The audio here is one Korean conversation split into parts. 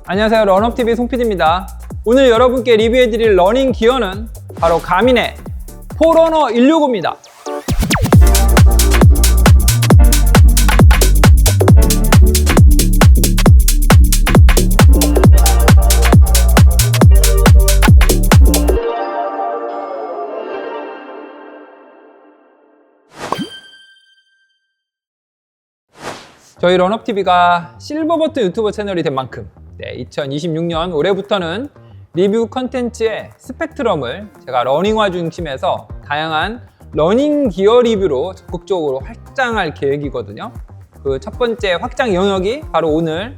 안녕하세요, 런업TV 송PD입니다. 오늘 여러분께 리뷰해드릴 러닝 기어는 바로 가민의 포러너 165입니다. 저희 런업TV가 실버버튼 유튜버 채널이 된 만큼 2026년 올해부터는 리뷰 컨텐츠의 스펙트럼을 제가 러닝화 중심에서 다양한 러닝 기어 리뷰로 적극적으로 확장할 계획이거든요. 그 첫 번째 확장 영역이 바로 오늘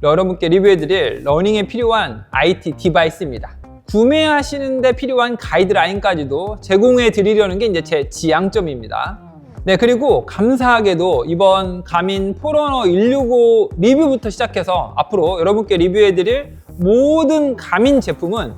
여러분께 리뷰해드릴 러닝에 필요한 IT 디바이스입니다. 구매하시는데 필요한 가이드라인까지도 제공해 드리려는 게 이제 제 지향점입니다. 네, 그리고 감사하게도 이번 가민 포러너 165 리뷰부터 시작해서 앞으로 여러분께 리뷰해드릴 모든 가민 제품은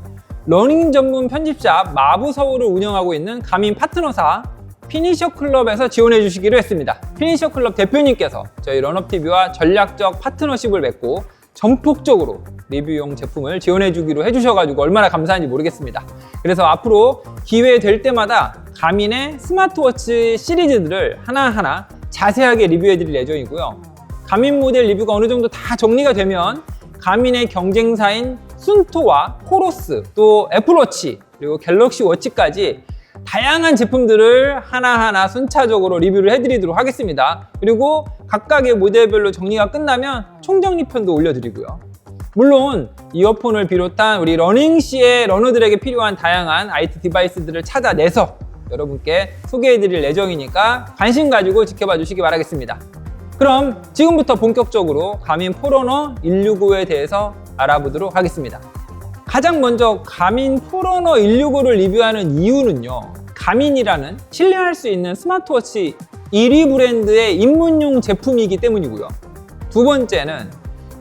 러닝 전문 편집샵 마부서울을 운영하고 있는 가민 파트너사 피니셔클럽에서 지원해 주시기로 했습니다. 피니셔클럽 대표님께서 저희 런업TV와 전략적 파트너십을 맺고 전폭적으로 리뷰용 제품을 지원해 주기로 해주셔가지고 얼마나 감사한지 모르겠습니다. 그래서 앞으로 기회 될 때마다 가민의 스마트워치 시리즈들을 하나하나 자세하게 리뷰해 드릴 예정이고요. 가민 모델 리뷰가 어느 정도 다 정리가 되면 가민의 경쟁사인 순토와 코로스, 또 애플워치, 그리고 갤럭시 워치까지 다양한 제품들을 하나하나 순차적으로 리뷰를 해드리도록 하겠습니다. 그리고 각각의 모델별로 정리가 끝나면 총정리편도 올려드리고요. 물론 이어폰을 비롯한 우리 러닝시의 러너들에게 필요한 다양한 IT 디바이스들을 찾아내서 여러분께 소개해드릴 예정이니까 관심 가지고 지켜봐 주시기 바라겠습니다. 그럼 지금부터 본격적으로 가민 포러너 165에 대해서 알아보도록 하겠습니다. 가장 먼저 가민 포러너 165를 리뷰하는 이유는요, 가민이라는 신뢰할 수 있는 스마트워치 1위 브랜드의 입문용 제품이기 때문이고요. 두 번째는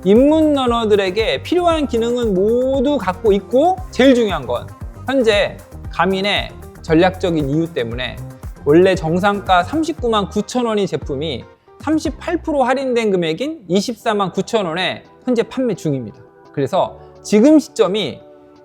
입문 러너들에게 필요한 기능은 모두 갖고 있고, 제일 중요한 건 현재 가민의 전략적인 이유 때문에 원래 정상가 39만 9천 원인 제품이 38% 할인된 금액인 24만 9천 원에 현재 판매 중입니다. 그래서 지금 시점이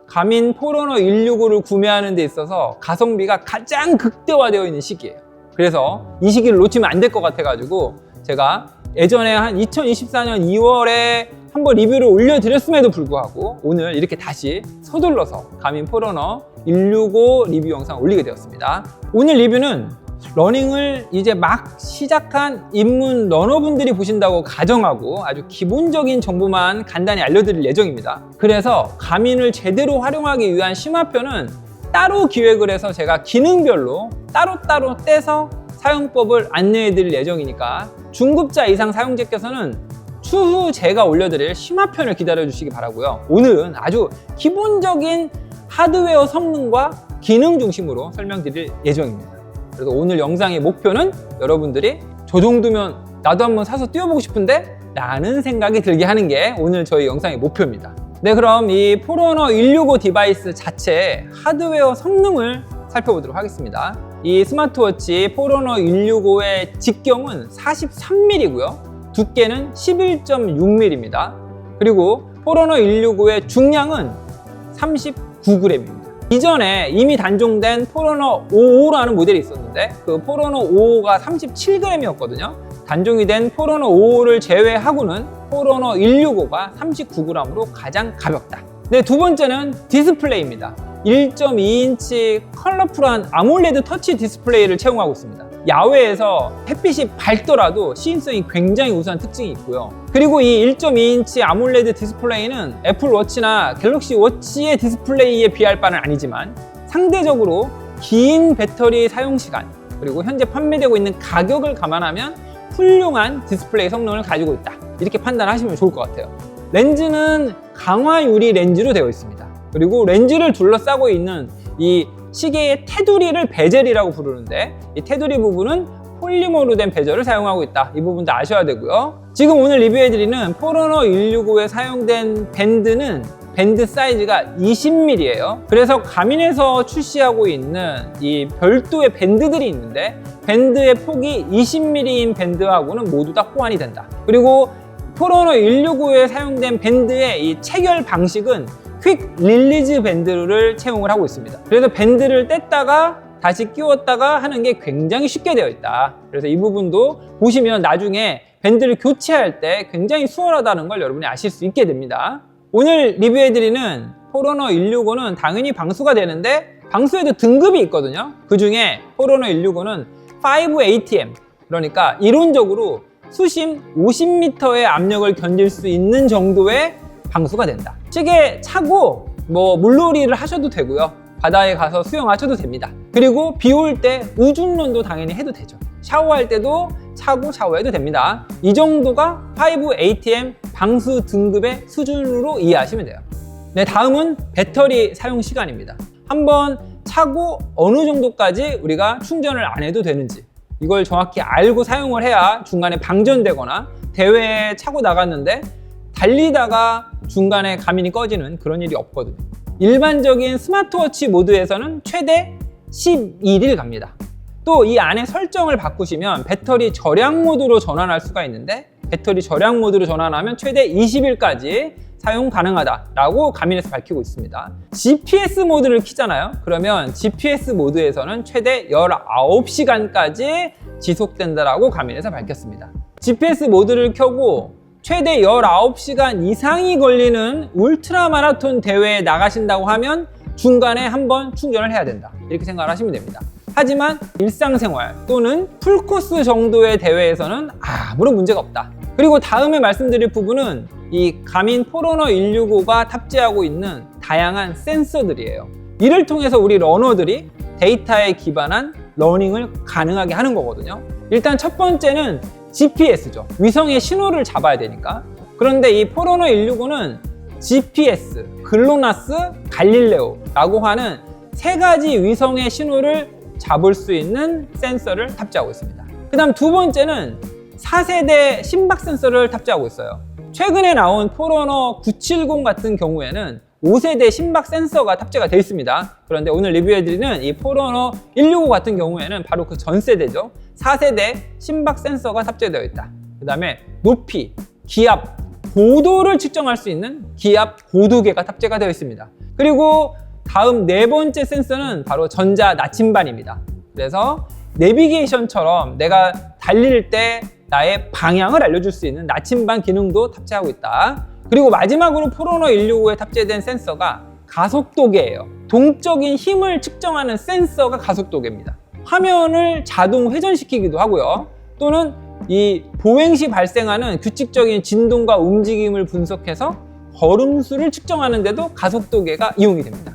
가민 포러너 165를 구매하는 데 있어서 가성비가 가장 극대화되어 있는 시기예요. 그래서 이 시기를 놓치면 안 될 것 같아가지고 제가 예전에 한 2024년 2월에 한번 리뷰를 올려드렸음에도 불구하고 오늘 이렇게 다시 서둘러서 가민 포러너 165 리뷰 영상을 올리게 되었습니다. 오늘 리뷰는 러닝을 이제 막 시작한 입문 러너분들이 보신다고 가정하고 아주 기본적인 정보만 간단히 알려드릴 예정입니다. 그래서 가민을 제대로 활용하기 위한 심화편은 따로 기획을 해서 제가 기능별로 따로따로 떼서 사용법을 안내해 드릴 예정이니까 중급자 이상 사용자께서는 추후 제가 올려드릴 심화편을 기다려 주시기 바라고요. 오늘은 아주 기본적인 하드웨어 성능과 기능 중심으로 설명드릴 예정입니다. 그래서 오늘 영상의 목표는 여러분들이 저 정도면 나도 한번 사서 뛰어보고 싶은데? 라는 생각이 들게 하는 게 오늘 저희 영상의 목표입니다. 네, 그럼 이 포러너 165 디바이스 자체의 하드웨어 성능을 살펴보도록 하겠습니다. 이 스마트워치 포러너 165의 직경은 43mm고요. 두께는 11.6mm입니다. 그리고 포러너 165의 중량은 39g입니다. 이전에 이미 단종된 포러너 55라는 모델이 있었는데 그 포러너 55가 37g이었거든요. 단종이 된 포러너 55를 제외하고는 포러너 165가 39g으로 가장 가볍다. 네, 두 번째는 디스플레이입니다. 1.2인치 컬러풀한 아몰레드 터치 디스플레이를 채용하고 있습니다. 야외에서 햇빛이 밝더라도 시인성이 굉장히 우수한 특징이 있고요. 그리고 이 1.2인치 아몰레드 디스플레이는 애플워치나 갤럭시 워치의 디스플레이에 비할 바는 아니지만 상대적으로 긴 배터리 사용시간 그리고 현재 판매되고 있는 가격을 감안하면 훌륭한 디스플레이 성능을 가지고 있다, 이렇게 판단하시면 좋을 것 같아요. 렌즈는 강화 유리 렌즈로 되어 있습니다. 그리고 렌즈를 둘러싸고 있는 이 시계의 테두리를 베젤이라고 부르는데 이 테두리 부분은 폴리머로 된 베젤을 사용하고 있다, 이 부분도 아셔야 되고요. 지금 오늘 리뷰해드리는 포러너 165에 사용된 밴드는 밴드 사이즈가 20mm예요. 그래서 가민에서 출시하고 있는 이 별도의 밴드들이 있는데 밴드의 폭이 20mm인 밴드하고는 모두 다 호환이 된다. 그리고 포로너 165에 사용된 밴드의 이 체결 방식은 퀵 릴리즈 밴드를 채용을 하고 있습니다. 그래서 밴드를 뗐다가 다시 끼웠다가 하는 게 굉장히 쉽게 되어 있다. 그래서 이 부분도 보시면 나중에 밴드를 교체할 때 굉장히 수월하다는 걸 여러분이 아실 수 있게 됩니다. 오늘 리뷰해드리는 포로너 165는 당연히 방수가 되는데 방수에도 등급이 있거든요. 그 중에 포로너 165는 5ATM, 그러니까 이론적으로 수심 50m의 압력을 견딜 수 있는 정도의 방수가 된다. 시계 차고 물놀이를 하셔도 되고요. 바다에 가서 수영하셔도 됩니다. 그리고 비 올 때 우중론도 당연히 해도 되죠. 샤워할 때도 차고 샤워해도 됩니다. 이 정도가 5ATM 방수 등급의 수준으로 이해하시면 돼요. 네, 다음은 배터리 사용 시간입니다. 한번 차고 어느 정도까지 우리가 충전을 안 해도 되는지 이걸 정확히 알고 사용을 해야 중간에 방전되거나 대회에 차고 나갔는데 달리다가 중간에 가민이 꺼지는 그런 일이 없거든요. 일반적인 스마트워치 모드에서는 최대 11일 갑니다. 또 이 안에 설정을 바꾸시면 배터리 절약 모드로 전환할 수가 있는데 배터리 절약 모드로 전환하면 최대 20일까지 사용 가능하다라고 가민에서 밝히고 있습니다. GPS 모드를 켜잖아요. 그러면 GPS 모드에서는 최대 19시간까지 지속된다라고 가민에서 밝혔습니다. GPS 모드를 켜고 최대 19시간 이상이 걸리는 울트라 마라톤 대회에 나가신다고 하면 중간에 한번 충전을 해야 된다. 이렇게 생각을 하시면 됩니다. 하지만 일상생활 또는 풀코스 정도의 대회에서는 아무런 문제가 없다. 그리고 다음에 말씀드릴 부분은 이 가민 포로너 165가 탑재하고 있는 다양한 센서들이에요. 이를 통해서 우리 러너들이 데이터에 기반한 러닝을 가능하게 하는 거거든요. 일단 첫 번째는 GPS죠. 위성의 신호를 잡아야 되니까. 그런데 이 포로너 165는 GPS, 글로나스, 갈릴레오라고 하는 세 가지 위성의 신호를 잡을 수 있는 센서를 탑재하고 있습니다. 그 다음 두 번째는 4세대 심박 센서를 탑재하고 있어요. 최근에 나온 포로너 970 같은 경우에는 5세대 심박 센서가 탑재가 되어 있습니다. 그런데 오늘 리뷰해드리는 이 포로너 165 같은 경우에는 바로 그 전 세대죠. 4세대 심박 센서가 탑재되어 있다. 그 다음에 높이, 기압, 고도를 측정할 수 있는 기압 고도계가 탑재가 되어 있습니다. 그리고 다음 네 번째 센서는 바로 전자 나침반입니다. 그래서 내비게이션처럼 내가 달릴 때 나의 방향을 알려줄 수 있는 나침반 기능도 탑재하고 있다. 그리고 마지막으로 포로너 165에 탑재된 센서가 가속도계예요. 동적인 힘을 측정하는 센서가 가속도계입니다. 화면을 자동 회전시키기도 하고요. 또는 이 보행 시 발생하는 규칙적인 진동과 움직임을 분석해서 걸음수를 측정하는 데도 가속도계가 이용이 됩니다.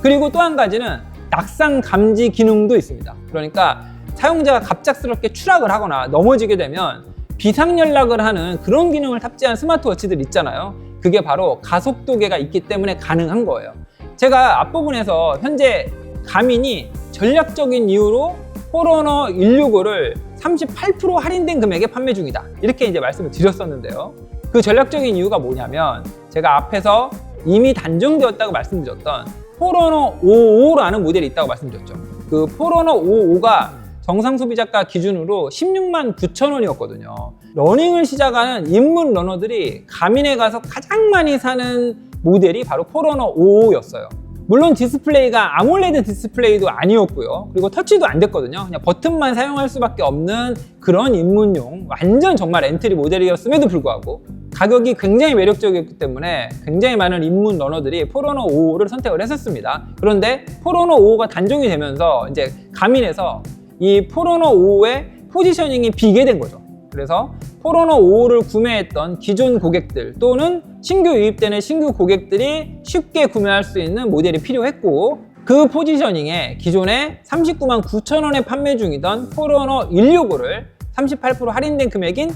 그리고 또 한 가지는 낙상 감지 기능도 있습니다. 그러니까 사용자가 갑작스럽게 추락을 하거나 넘어지게 되면 비상연락을 하는 그런 기능을 탑재한 스마트워치들 있잖아요. 그게 바로 가속도계가 있기 때문에 가능한 거예요. 제가 앞부분에서 현재 가민이 전략적인 이유로 포로너 165를 38% 할인된 금액에 판매 중이다. 이렇게 이제 말씀을 드렸었는데요. 그 전략적인 이유가 뭐냐면 제가 앞에서 이미 단종되었다고 말씀드렸던 포로너 55라는 모델이 있다고 말씀드렸죠. 그 포로너 55가 정상 소비자가 기준으로 16만 9천 원이었거든요. 러닝을 시작하는 입문 러너들이 가민에 가서 가장 많이 사는 모델이 바로 포로너 55였어요. 물론 디스플레이가 아몰레드 디스플레이도 아니었고요. 그리고 터치도 안 됐거든요. 그냥 버튼만 사용할 수밖에 없는 그런 입문용 완전 정말 엔트리 모델이었음에도 불구하고 가격이 굉장히 매력적이었기 때문에 굉장히 많은 입문 러너들이 포로너 55를 선택을 했었습니다. 그런데 포로너 55가 단종이 되면서 이제 가민에서 이 포로너 55의 포지셔닝이 비게 된 거죠. 그래서 포로너 55를 구매했던 기존 고객들 또는 신규 유입되는 신규 고객들이 쉽게 구매할 수 있는 모델이 필요했고 그 포지셔닝에 기존에 39만 9천 원에 판매 중이던 포로너 165를 38% 할인된 금액인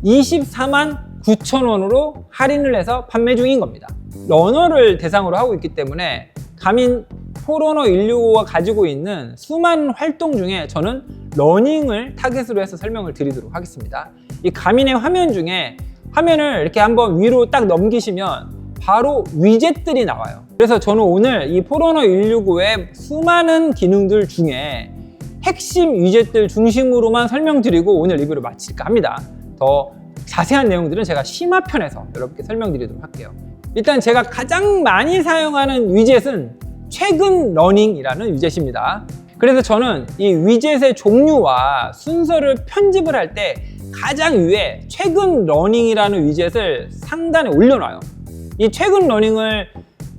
24만 9천 원으로 할인을 해서 판매 중인 겁니다. 러너를 대상으로 하고 있기 때문에 가민 포로너 165가 가지고 있는 수많은 활동 중에 저는 러닝을 타겟으로 해서 설명을 드리도록 하겠습니다. 이 가민의 화면 중에 화면을 이렇게 한번 위로 딱 넘기시면 바로 위젯들이 나와요. 그래서 저는 오늘 이 포로너 165의 수많은 기능들 중에 핵심 위젯들 중심으로만 설명드리고 오늘 리뷰를 마칠까 합니다. 더 자세한 내용들은 제가 심화편에서 여러분께 설명드리도록 할게요. 일단 제가 가장 많이 사용하는 위젯은 최근 러닝이라는 위젯입니다. 그래서 저는 이 위젯의 종류와 순서를 편집을 할 때 가장 위에 최근 러닝이라는 위젯을 상단에 올려놔요. 이 최근 러닝을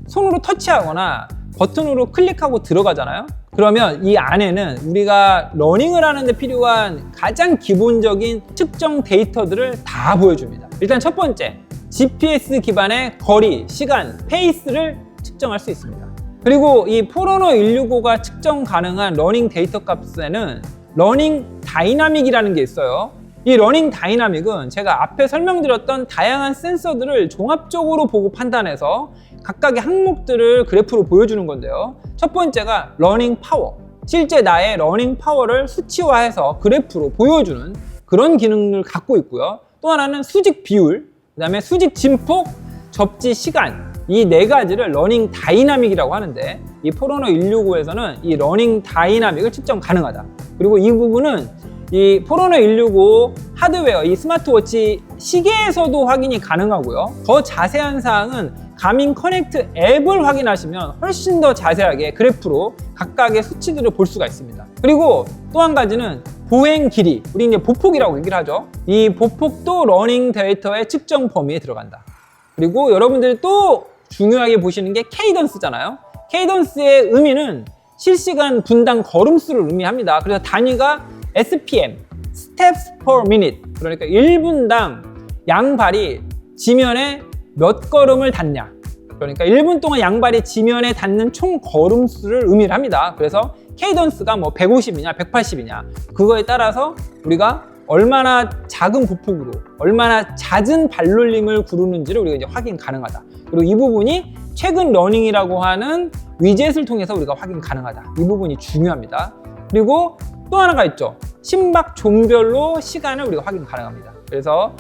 손으로 터치하거나 버튼으로 클릭하고 들어가잖아요. 그러면 이 안에는 우리가 러닝을 하는데 필요한 가장 기본적인 측정 데이터들을 다 보여줍니다. 일단 첫 번째, GPS 기반의 거리, 시간, 페이스를 측정할 수 있습니다. 그리고 이 포러너 165가 측정 가능한 러닝 데이터 값에는 러닝 다이나믹이라는 게 있어요. 이 러닝 다이나믹은 제가 앞에 설명드렸던 다양한 센서들을 종합적으로 보고 판단해서 각각의 항목들을 그래프로 보여주는 건데요. 첫 번째가 러닝 파워. 실제 나의 러닝 파워를 수치화해서 그래프로 보여주는 그런 기능을 갖고 있고요. 또 하나는 수직 비율, 그 다음에 수직 진폭, 접지 시간. 이 네 가지를 러닝 다이나믹이라고 하는데 이 포러너 165에서는 이 러닝 다이나믹을 측정 가능하다. 그리고 이 부분은 이 포러너 165 하드웨어, 이 스마트워치 시계에서도 확인이 가능하고요. 더 자세한 사항은 가민 커넥트 앱을 확인하시면 훨씬 더 자세하게 그래프로 각각의 수치들을 볼 수가 있습니다. 그리고 또 한 가지는 보행 길이, 우리 이제 보폭이라고 얘기를 하죠. 이 보폭도 러닝 데이터의 측정 범위에 들어간다. 그리고 여러분들이 또 중요하게 보시는 게 케이던스잖아요. 케이던스의 의미는 실시간 분당 걸음수를 의미합니다. 그래서 단위가 SPM, Steps per Minute. 그러니까 1분당 양발이 지면에 몇 걸음을 닿냐. 그러니까 1분 동안 양발이 지면에 닿는 총 걸음수를 의미를 합니다. 그래서 케이던스가 뭐 150이냐, 180이냐. 그거에 따라서 우리가 얼마나 작은 보폭으로, 얼마나 잦은 발놀림을 구르는지를 우리가 이제 확인 가능하다. 그리고 이 부분이 최근 러닝이라고 하는 위젯을 통해서 우리가 확인 가능하다. 이 부분이 중요합니다. 그리고 또 하나가 있죠. 심박 종별로 시간을 우리가 확인 가능합니다. 그래서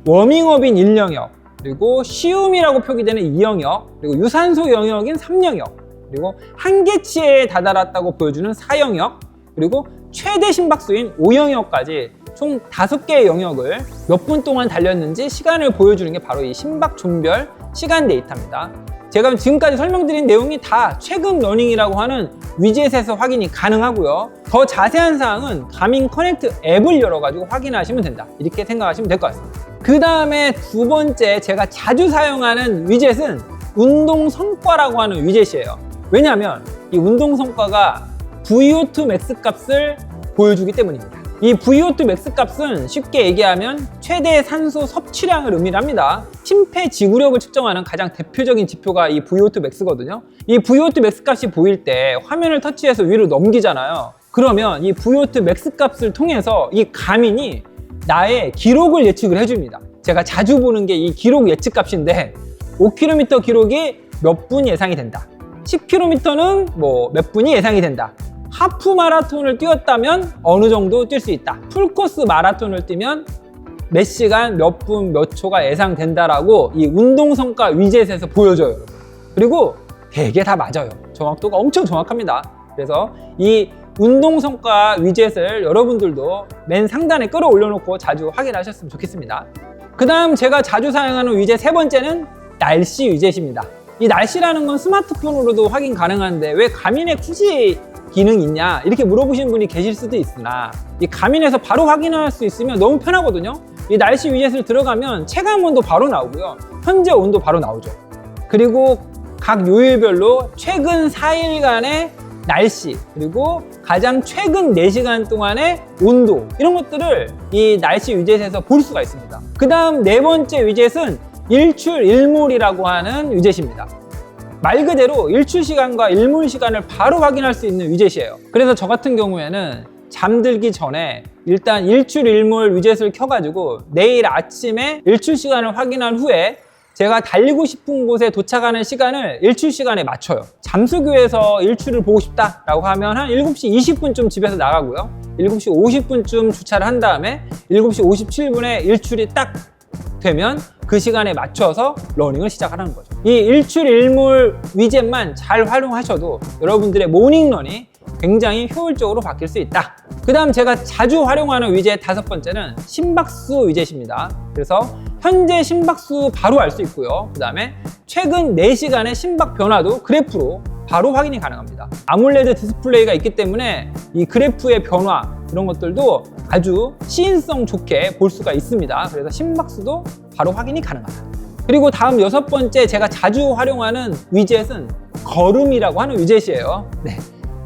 워밍업인 1영역, 그리고 쉬움이라고 표기되는 2영역, 그리고 유산소 영역인 3영역, 그리고 한계치에 다다랐다고 보여주는 4영역, 그리고 최대 심박수인 5영역까지 총 5개의 영역을 몇 분 동안 달렸는지 시간을 보여주는 게 바로 이 심박 종별 시간 데이터입니다. 제가 지금까지 설명드린 내용이 다 최근 러닝이라고 하는 위젯에서 확인이 가능하고요. 더 자세한 사항은 가민 커넥트 앱을 열어가지고 확인하시면 된다. 이렇게 생각하시면 될 것 같습니다. 그 다음에 두 번째 제가 자주 사용하는 위젯은 운동 성과라고 하는 위젯이에요. 왜냐하면 이 운동 성과가 VO2 맥스 값을 보여주기 때문입니다. 이 VO2 맥스 값은 쉽게 얘기하면 최대 산소 섭취량을 의미를 합니다. 심폐지구력을 측정하는 가장 대표적인 지표가 이 VO2 맥스거든요. 이 VO2 맥스 값이 보일 때 화면을 터치해서 위로 넘기잖아요. 그러면 이 VO2 맥스 값을 통해서 이 가민이 나의 기록을 예측을 해줍니다. 제가 자주 보는 게 이 기록 예측 값인데 5km 기록이 몇 분 예상이 된다. 10km는 뭐 몇 분이 예상이 된다. 하프 마라톤을 뛰었다면 어느 정도 뛸 수 있다. 풀코스 마라톤을 뛰면 몇 시간, 몇 분, 몇 초가 예상된다라고 이 운동성과 위젯에서 보여줘요, 여러분. 그리고 되게 다 맞아요. 정확도가 엄청 정확합니다. 그래서 이 운동성과 위젯을 여러분들도 맨 상단에 끌어올려놓고 자주 확인하셨으면 좋겠습니다. 그 다음 제가 자주 사용하는 위젯 세 번째는 날씨 위젯입니다. 이 날씨라는 건 스마트폰으로도 확인 가능한데 왜 가민에 굳이 기능이 있냐 이렇게 물어보시는 분이 계실 수도 있으나 이 가민에서 바로 확인할 수 있으면 너무 편하거든요. 이 날씨 위젯을 들어가면 체감 온도 바로 나오고요, 현재 온도 바로 나오죠. 그리고 각 요일별로 최근 4일간의 날씨, 그리고 가장 최근 4시간 동안의 온도, 이런 것들을 이 날씨 위젯에서 볼 수가 있습니다. 그 다음 네 번째 위젯은 일출일몰이라고 하는 위젯입니다. 말 그대로 일출 시간과 일몰 시간을 바로 확인할 수 있는 위젯이에요. 그래서 저 같은 경우에는 잠들기 전에 일단 일출일몰 위젯을 켜가지고 내일 아침에 일출 시간을 확인한 후에 제가 달리고 싶은 곳에 도착하는 시간을 일출 시간에 맞춰요. 잠수교에서 일출을 보고 싶다라고 하면 한 7시 20분쯤 집에서 나가고요. 7시 50분쯤 주차를 한 다음에 7시 57분에 일출이 딱 되면 그 시간에 맞춰서 러닝을 시작하는 거죠. 이 일출일몰 위젯만 잘 활용하셔도 여러분들의 모닝런이 굉장히 효율적으로 바뀔 수 있다. 그 다음 제가 자주 활용하는 위젯 5번째는 심박수 위젯입니다. 그래서 현재 심박수 바로 알 수 있고요. 그 다음에 최근 4시간의 심박 변화도 그래프로 바로 확인이 가능합니다. 아몰레드 디스플레이가 있기 때문에 이 그래프의 변화 이런 것들도 아주 시인성 좋게 볼 수가 있습니다. 그래서 심박수도 바로 확인이 가능하다. 그리고 다음 6번째 제가 자주 활용하는 위젯은 걸음이라고 하는 위젯이에요. 네,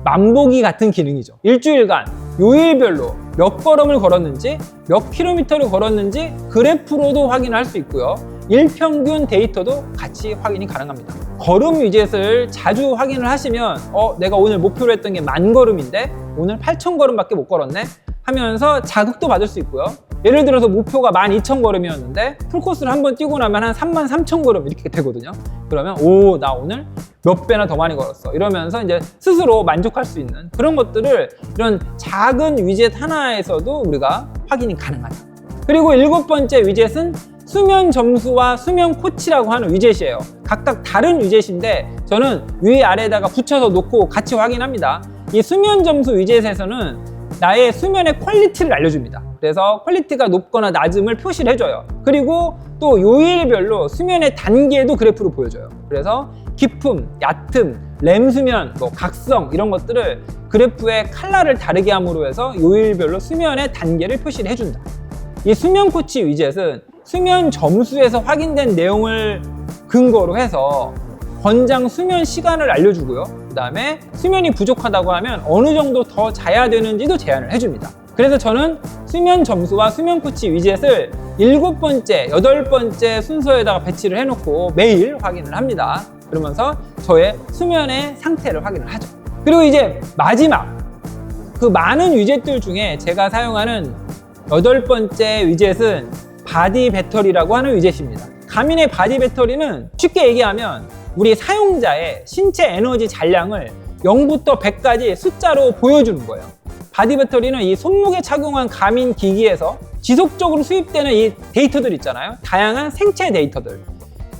만보기 같은 기능이죠. 일주일간 요일별로 몇 걸음을 걸었는지 몇 킬로미터를 걸었는지 그래프로도 확인할 수 있고요. 일평균 데이터도 같이 확인이 가능합니다. 걸음 위젯을 자주 확인을 하시면 내가 오늘 목표로 했던 게 10,000걸음인데 오늘 8,000걸음밖에 못 걸었네 하면서 자극도 받을 수 있고요. 예를 들어서 목표가 12,000걸음이었는데 풀코스를 한번 뛰고 나면 한 33,000걸음 이렇게 되거든요. 그러면 나 오늘 몇 배나 더 많이 걸었어 이러면서 이제 스스로 만족할 수 있는 그런 것들을 이런 작은 위젯 하나에서도 우리가 확인이 가능하다. 그리고 7번째 위젯은 수면 점수와 수면 코치라고 하는 위젯이에요. 각각 다른 위젯인데 저는 위아래에다가 붙여서 놓고 같이 확인합니다. 이 수면 점수 위젯에서는 나의 수면의 퀄리티를 알려줍니다. 그래서 퀄리티가 높거나 낮음을 표시를 해줘요. 그리고 또 요일별로 수면의 단계도 그래프로 보여줘요. 그래서 깊음, 얕음, 렘 수면, 각성 이런 것들을 그래프의 컬러를 다르게 함으로 해서 요일별로 수면의 단계를 표시를 해준다. 이 수면 코치 위젯은 수면 점수에서 확인된 내용을 근거로 해서 권장 수면 시간을 알려주고요. 그 다음에 수면이 부족하다고 하면 어느 정도 더 자야 되는지도 제안을 해줍니다. 그래서 저는 수면 점수와 수면 코치 위젯을 7번째, 8번째 순서에다가 배치를 해놓고 매일 확인을 합니다. 그러면서 저의 수면의 상태를 확인을 하죠. 그리고 이제 마지막 그 많은 위젯들 중에 제가 사용하는 8번째 위젯은 바디 배터리라고 하는 위젯입니다. 가민의 바디 배터리는 쉽게 얘기하면 우리 사용자의 신체 에너지 잔량을 0부터 100까지 숫자로 보여주는 거예요. 바디 배터리는 이 손목에 착용한 가민 기기에서 지속적으로 수입되는 이 데이터들 있잖아요. 다양한 생체 데이터들.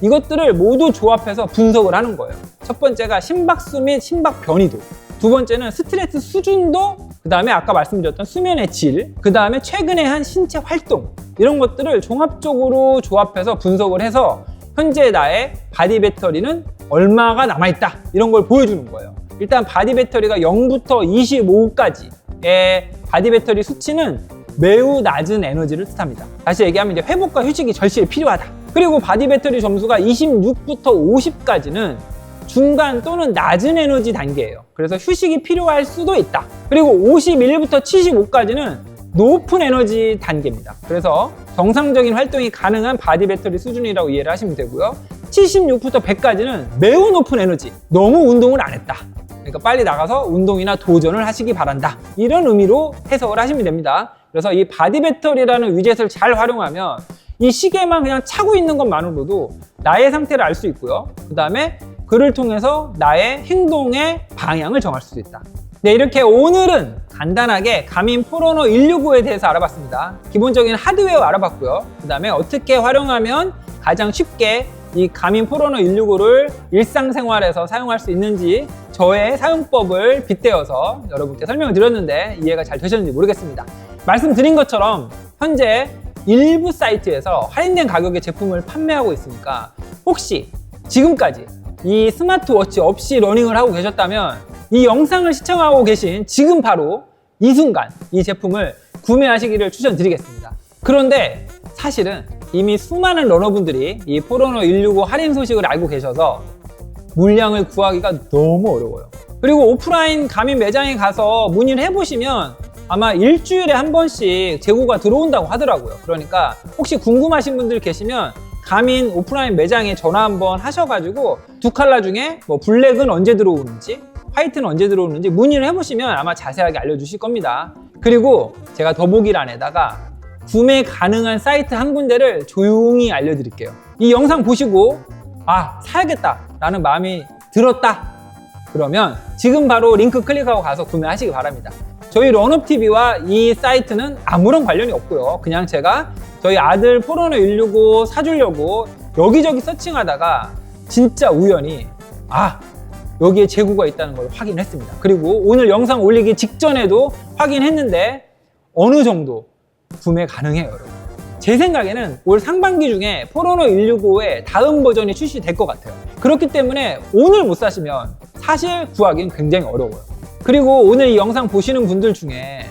이것들을 모두 조합해서 분석을 하는 거예요. 첫 번째가 심박수 및 심박 변이도. 두 번째는 스트레스 수준도, 그 다음에 아까 말씀드렸던 수면의 질, 그 다음에 최근에 한 신체 활동 이런 것들을 종합적으로 조합해서 분석을 해서 현재 나의 바디 배터리는 얼마가 남아있다 이런 걸 보여주는 거예요. 일단 바디 배터리가 0부터 25까지의 바디 배터리 수치는 매우 낮은 에너지를 뜻합니다. 다시 얘기하면 이제 회복과 휴식이 절실히 필요하다. 그리고 바디 배터리 점수가 26부터 50까지는 중간 또는 낮은 에너지 단계예요. 그래서 휴식이 필요할 수도 있다. 그리고 51부터 75까지는 높은 에너지 단계입니다. 그래서 정상적인 활동이 가능한 바디 배터리 수준이라고 이해를 하시면 되고요. 76부터 100까지는 매우 높은 에너지, 너무 운동을 안 했다. 그러니까 빨리 나가서 운동이나 도전을 하시기 바란다. 이런 의미로 해석을 하시면 됩니다. 그래서 이 바디 배터리라는 위젯을 잘 활용하면 이 시계만 그냥 차고 있는 것만으로도 나의 상태를 알 수 있고요. 그 다음에 그를 통해서 나의 행동의 방향을 정할 수 있다. 네, 이렇게 오늘은 간단하게 가민 포러너 165에 대해서 알아봤습니다. 기본적인 하드웨어 알아봤고요. 그 다음에 어떻게 활용하면 가장 쉽게 이 가민 포러너 165를 일상생활에서 사용할 수 있는지 저의 사용법을 빗대어서 여러분께 설명을 드렸는데 이해가 잘 되셨는지 모르겠습니다. 말씀드린 것처럼 현재 일부 사이트에서 할인된 가격의 제품을 판매하고 있으니까 혹시 지금까지 이 스마트워치 없이 러닝을 하고 계셨다면 이 영상을 시청하고 계신 지금 바로 이 순간 이 제품을 구매하시기를 추천드리겠습니다. 그런데 사실은 이미 수많은 러너분들이 이 포러너 165 할인 소식을 알고 계셔서 물량을 구하기가 너무 어려워요. 그리고 오프라인 가민 매장에 가서 문의를 해보시면 아마 일주일에 한 번씩 재고가 들어온다고 하더라고요. 그러니까 혹시 궁금하신 분들 계시면 가민 오프라인 매장에 전화 한번 하셔가지고 두 컬러 중에 뭐 블랙은 언제 들어오는지 화이트는 언제 들어오는지 문의를 해보시면 아마 자세하게 알려주실 겁니다. 그리고 제가 더보기란에다가 구매 가능한 사이트 한 군데를 조용히 알려드릴게요. 이 영상 보시고 사야겠다 라는 마음이 들었다 그러면 지금 바로 링크 클릭하고 가서 구매하시기 바랍니다. 저희 런업TV와 이 사이트는 아무런 관련이 없고요. 그냥 제가 저희 아들 포러너 165 사주려고 여기저기 서칭하다가 진짜 우연히 여기에 재고가 있다는 걸 확인했습니다. 그리고 오늘 영상 올리기 직전에도 확인했는데 어느 정도 구매 가능해요, 여러분. 제 생각에는 올 상반기 중에 포르노 165의 다음 버전이 출시될 것 같아요. 그렇기 때문에 오늘 못 사시면 사실 구하기는 굉장히 어려워요. 그리고 오늘 이 영상 보시는 분들 중에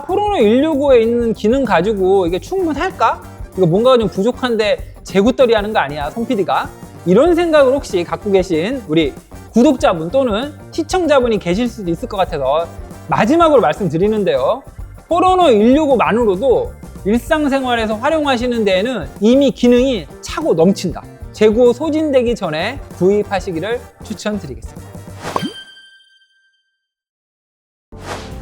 포르노 165에 있는 기능 가지고 이게 충분할까? 이거 뭔가 좀 부족한데 재구떨이 하는 거 아니야, 송 PD가? 이런 생각을 혹시 갖고 계신 우리 구독자분 또는 시청자분이 계실 수도 있을 것 같아서 마지막으로 말씀드리는데요. 포르노 165만으로도 일상생활에서 활용하시는 데에는 이미 기능이 차고 넘친다. 재고 소진되기 전에 구입하시기를 추천드리겠습니다.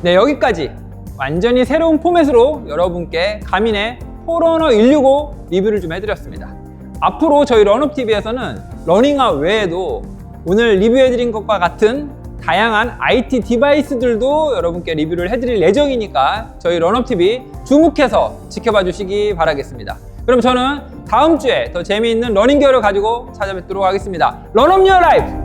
네, 여기까지 완전히 새로운 포맷으로 여러분께 가민의 포르노 165 리뷰를 좀 해드렸습니다. 앞으로 저희 런업TV에서는 러닝화 외에도 오늘 리뷰해드린 것과 같은 다양한 IT 디바이스들도 여러분께 리뷰를 해드릴 예정이니까 저희 런업TV 주목해서 지켜봐 주시기 바라겠습니다. 그럼 저는 다음 주에 더 재미있는 러닝 기어를 가지고 찾아뵙도록 하겠습니다. 런업 유어 라이프!